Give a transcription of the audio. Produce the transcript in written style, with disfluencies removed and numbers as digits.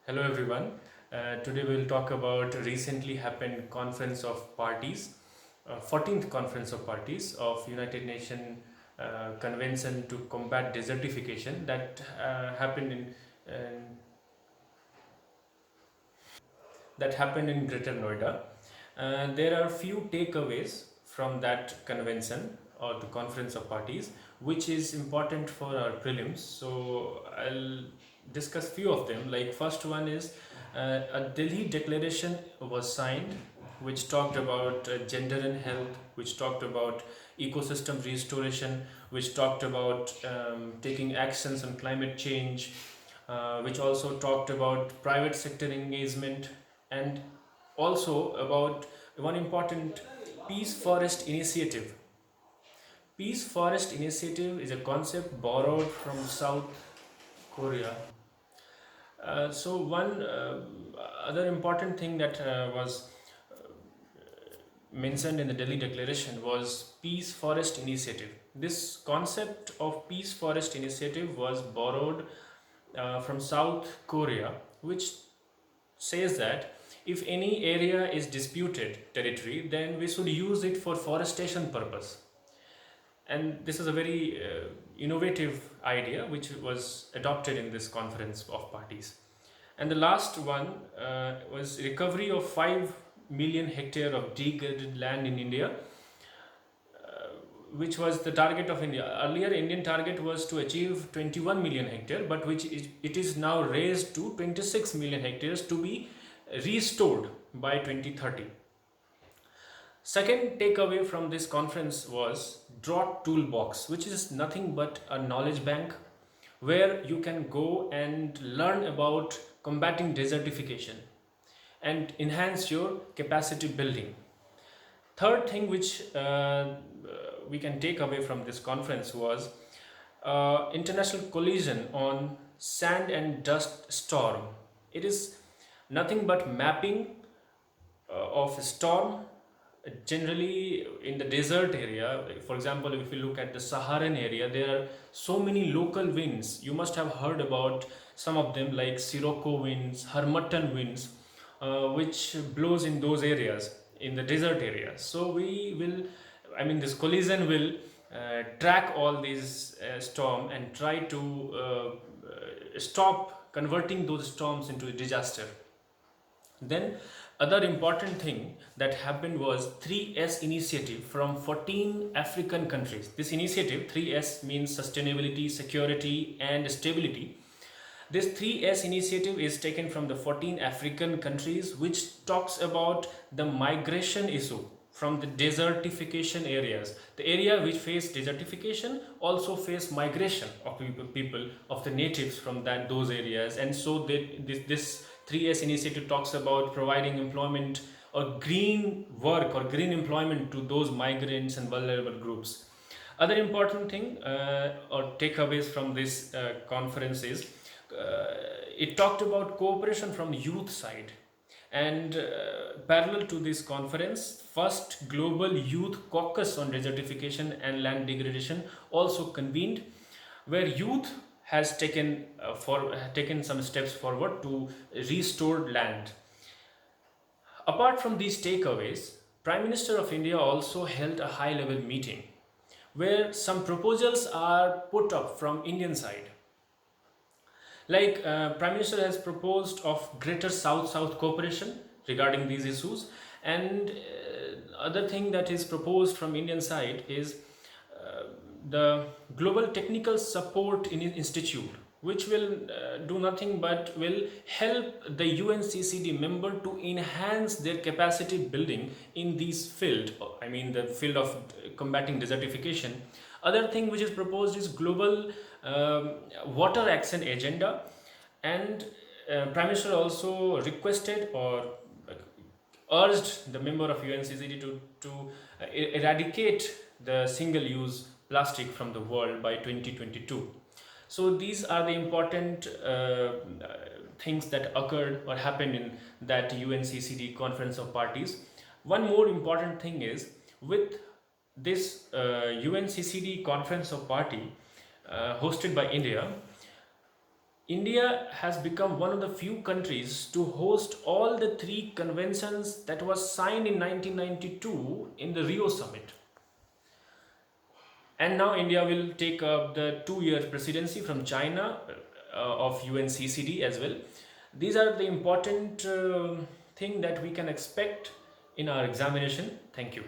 Hello everyone. Today we'll talk about recently happened conference of parties, 14th conference of parties of United Nations Convention to combat desertification that happened in Greater Noida. There are few takeaways from that convention or the conference of parties, which is important for our prelims. So I'll discuss few of them. Like first one is a Delhi Declaration was signed, which talked about gender and health, which talked about ecosystem restoration, which talked about taking actions on climate change, which also talked about private sector engagement and also about one important Peace Forest Initiative. Peace Forest Initiative is a concept borrowed from South Korea. So one other important thing that was mentioned in the Delhi Declaration was Peace Forest Initiative. This concept of Peace Forest Initiative was borrowed from South Korea, which says that if any area is disputed territory, then we should use it for forestation purpose. And this is a very innovative idea which was adopted in this conference of parties. And the last one was recovery of 5 million hectare of degraded land in India, which was the target of India. Earlier, Indian target was to achieve 21 million hectare, but it is now raised to 26 million hectares to be restored by 2030. Second takeaway from this conference was Drought Toolbox, which is nothing but a knowledge bank where you can go and learn about combating desertification and enhance your capacity building. Third thing which we can take away from this conference was international collision on sand and dust storm. It is nothing but mapping of a storm generally in the desert area. For example, if you look at the Saharan area, there are so many local winds. You must have heard about some of them like Sirocco winds, Harmattan winds, which blows in those areas, in the desert areas. So this collision will track all these storm and try to stop converting those storms into a disaster. Then other important thing that happened was 3S initiative from 14 African countries. This initiative 3S means sustainability, security and stability. This 3S initiative is taken from the 14 African countries, which talks about the migration issue from the desertification areas. The area which face desertification also face migration of people of the natives from those areas. And so this 3S initiative talks about providing employment or green work or green employment to those migrants and vulnerable groups. Other important thing or takeaways from this conference is it talked about cooperation from youth side. And parallel to this conference, first global youth caucus on desertification and land degradation also convened, where youth has taken some steps forward to restore land. Apart from these takeaways, Prime Minister of India also held a high level meeting where some proposals are put up from Indian side. Like Prime Minister has proposed of greater South-South cooperation regarding these issues, and other thing that is proposed from Indian side is the Global Technical Support Institute, which will do nothing but will help the UNCCD member to enhance their capacity building in this field. I mean the field of combating desertification. Other thing which is proposed is global water action agenda, and Prime Minister also requested or urged the member of UNCCD to eradicate the single-use plastic from the world by 2022. So these are the important things that occurred or happened in that UNCCD conference of parties. One more important thing is with this UNCCD conference of party hosted by India, India has become one of the few countries to host all the three conventions that was signed in 1992 in the Rio summit. And now India will take up the 2 year presidency from China of UNCCD as well. These are the important thing that we can expect in our examination. Thank you.